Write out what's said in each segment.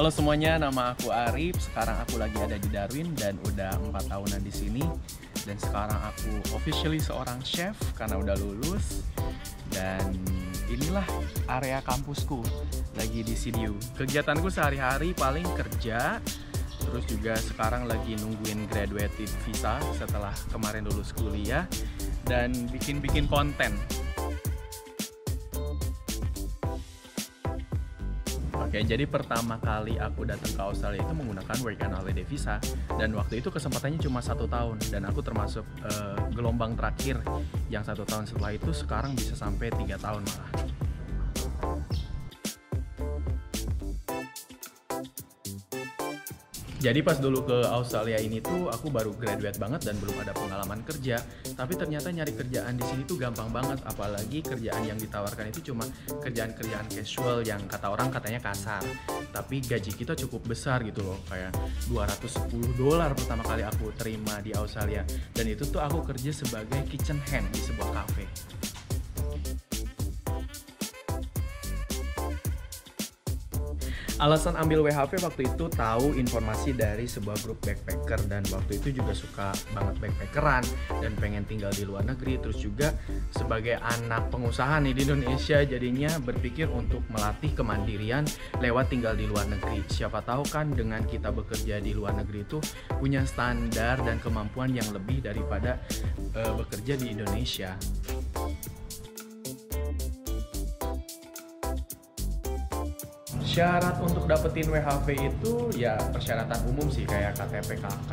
Halo semuanya, nama aku Arif. Sekarang aku lagi ada di Darwin dan udah 4 tahunan di sini. Dan sekarang aku officially seorang chef karena udah lulus. Dan inilah area kampusku, lagi di CDU. Kegiatanku sehari-hari paling kerja, terus juga sekarang lagi nungguin graduate visa setelah kemarin lulus kuliah, dan bikin-bikin konten. Oke, jadi pertama kali aku datang ke Australia itu menggunakan work and holiday visa, dan waktu itu kesempatannya cuma 1 tahun, dan aku termasuk gelombang terakhir yang 1 tahun. Setelah itu sekarang bisa sampai 3 tahun malah. Jadi pas dulu ke Australia ini tuh aku baru graduate banget dan belum ada pengalaman kerja. Tapi ternyata nyari kerjaan di sini tuh gampang banget, apalagi kerjaan yang ditawarkan itu cuma kerjaan-kerjaan casual yang kata orang katanya kasar. Tapi gaji kita cukup besar gitu loh, kayak $210 pertama kali aku terima di Australia. Dan itu tuh aku kerja sebagai kitchen hand di sebuah cafe. Alasan ambil WHV waktu itu tahu informasi dari sebuah grup backpacker, dan waktu itu juga suka banget backpackeran dan pengen tinggal di luar negeri. Terus juga sebagai anak pengusaha nih di Indonesia, jadinya berpikir untuk melatih kemandirian lewat tinggal di luar negeri. Siapa tahu kan dengan kita bekerja di luar negeri itu punya standar dan kemampuan yang lebih daripada bekerja di Indonesia. Syarat untuk dapetin WHV itu ya persyaratan umum sih, kayak KTP KK,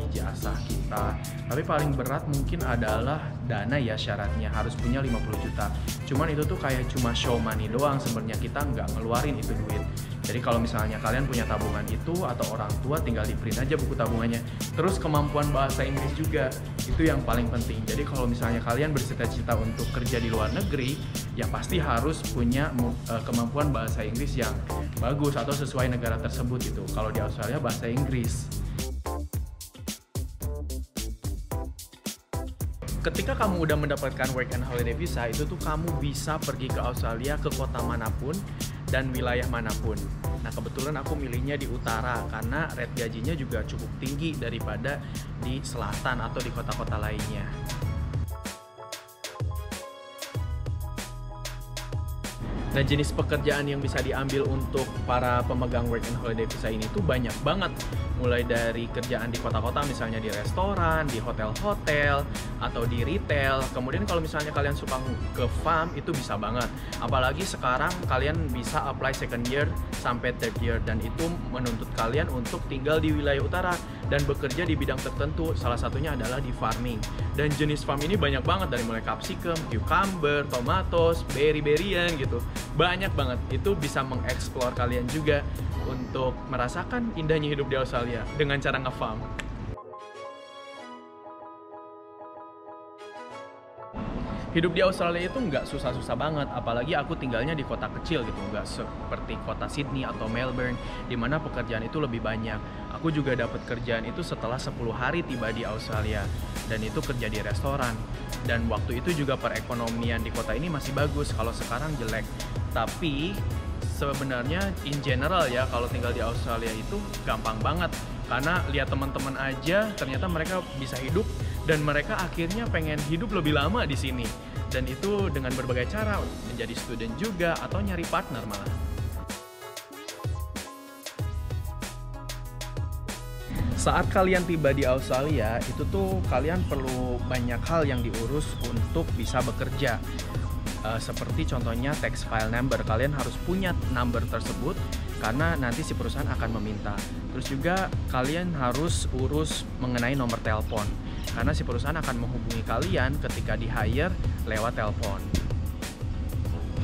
ijazah kita. Tapi paling berat mungkin adalah dana ya, syaratnya harus punya 50 juta. Cuman itu tuh kayak cuma show money doang, sebenarnya kita nggak ngeluarin itu duit. Jadi kalau misalnya kalian punya tabungan itu atau orang tua, tinggal di print aja buku tabungannya. Terus kemampuan bahasa Inggris juga, itu yang paling penting. Jadi kalau misalnya kalian bercita-cita untuk kerja di luar negeri, ya pasti harus punya kemampuan bahasa Inggris yang bagus atau sesuai negara tersebut gitu. Kalau di Australia bahasa Inggris. Ketika kamu udah mendapatkan work and holiday visa, itu tuh kamu bisa pergi ke Australia, ke kota manapun dan wilayah manapun. Nah kebetulan aku milihnya di utara karena rate gajinya juga cukup tinggi daripada di selatan atau di kota-kota lainnya. Nah jenis pekerjaan yang bisa diambil untuk para pemegang work and holiday visa ini tuh banyak banget. Mulai dari kerjaan di kota-kota, misalnya di restoran, di hotel-hotel, atau di retail. Kemudian kalau misalnya kalian suka ke farm, itu bisa banget. Apalagi sekarang kalian bisa apply second year sampai third year, dan itu menuntut kalian untuk tinggal di wilayah utara dan bekerja di bidang tertentu. Salah satunya adalah di farming. Dan jenis farm ini banyak banget, dari mulai capsicum, cucumber, tomatoes, berry-berryan gitu. Banyak banget. Itu bisa mengeksplor kalian juga untuk merasakan indahnya hidup di Australia dengan cara nge-farm. Hidup di Australia itu nggak susah-susah banget, apalagi aku tinggalnya di kota kecil gitu, nggak seperti kota Sydney atau Melbourne, di mana pekerjaan itu lebih banyak. Aku juga dapat kerjaan itu setelah 10 hari tiba di Australia, dan itu kerja di restoran. Dan waktu itu juga perekonomian di kota ini masih bagus, kalau sekarang jelek. Tapi sebenarnya in general ya, kalau tinggal di Australia itu gampang banget. Karena lihat teman-teman aja, ternyata mereka bisa hidup dan mereka akhirnya pengen hidup lebih lama di sini. Dan itu dengan berbagai cara, menjadi student juga atau nyari partner malah. Saat kalian tiba di Australia, itu tuh kalian perlu banyak hal yang diurus untuk bisa bekerja. Seperti contohnya tax file number, kalian harus punya number tersebut karena nanti si perusahaan akan meminta. Terus juga kalian harus urus mengenai nomor telepon karena si perusahaan akan menghubungi kalian ketika di hire lewat telepon.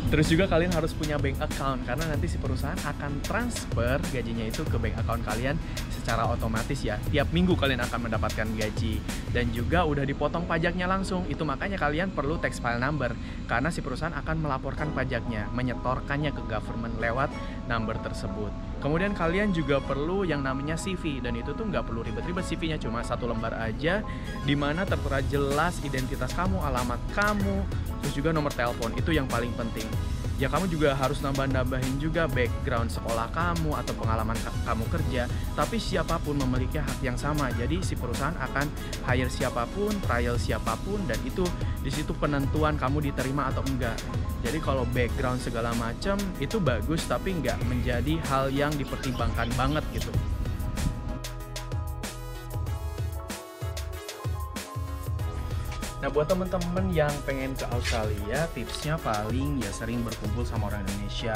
Terus juga kalian harus punya bank account karena nanti si perusahaan akan transfer gajinya itu ke bank account kalian secara otomatis ya. Tiap minggu kalian akan mendapatkan gaji dan juga udah dipotong pajaknya langsung. Itu makanya kalian perlu tax file number karena si perusahaan akan melaporkan pajaknya, menyetorkannya ke government lewat number tersebut. Kemudian kalian juga perlu yang namanya CV dan itu tuh nggak perlu ribet-ribet, CV-nya cuma 1 lembar aja di mana tertera jelas identitas kamu, alamat kamu, terus juga nomor telepon. Itu yang paling penting. Ya kamu juga harus nambahin juga background sekolah kamu atau pengalaman kamu kerja. Tapi siapapun memiliki hak yang sama. Jadi si perusahaan akan hire siapapun, trial siapapun, dan itu di situ penentuan kamu diterima atau enggak. Jadi kalau background segala macam itu bagus tapi nggak menjadi hal yang dipertimbangkan banget gitu. Nah, buat temen-temen yang pengen ke Australia, tipsnya paling ya sering berkumpul sama orang Indonesia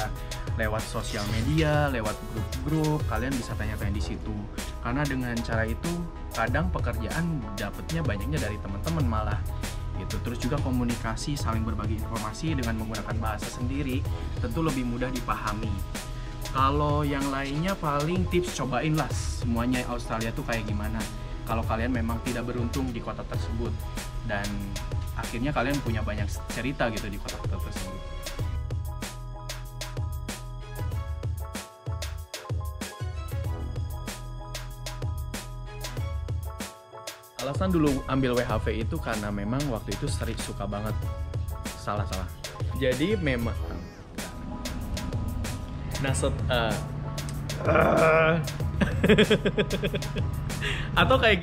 lewat sosial media, lewat grup-grup, kalian bisa tanya-tanya di situ. Karena dengan cara itu kadang pekerjaan dapetnya banyaknya dari teman-teman malah gitu. Terus juga komunikasi, saling berbagi informasi dengan menggunakan bahasa sendiri tentu lebih mudah dipahami. Kalau yang lainnya paling tips cobain lah semuanya Australia tuh kayak gimana. Kalau kalian memang tidak beruntung di kota tersebut dan akhirnya kalian punya banyak cerita gitu di kota-kota tersebut. Alasan dulu ambil WHV itu karena memang waktu itu suka banget. Salah. Jadi memang atau kayak